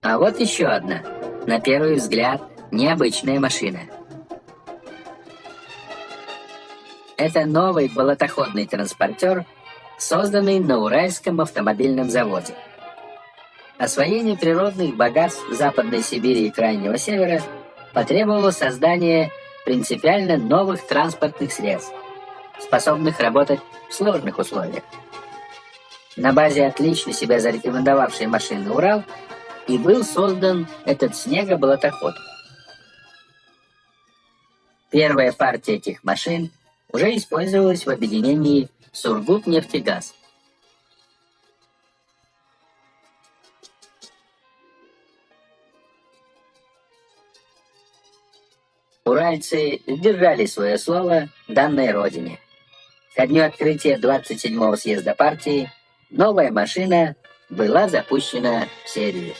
А вот еще одна, на первый взгляд, необычная машина. Это новый болотоходный транспортер, созданный на Уральском автомобильном заводе. Освоение природных богатств Западной Сибири и Крайнего Севера потребовало создания принципиально новых транспортных средств, способных работать в сложных условиях. На базе отлично себя зарекомендовавшей машины «Урал» и был создан этот снегоболотоход. Первая партия этих машин уже использовалась в объединении «Сургутнефтегаз». Уральцы сдержали свое слово данной родине. Ко дню открытия 27-го съезда партии новая машина была запущена в серию.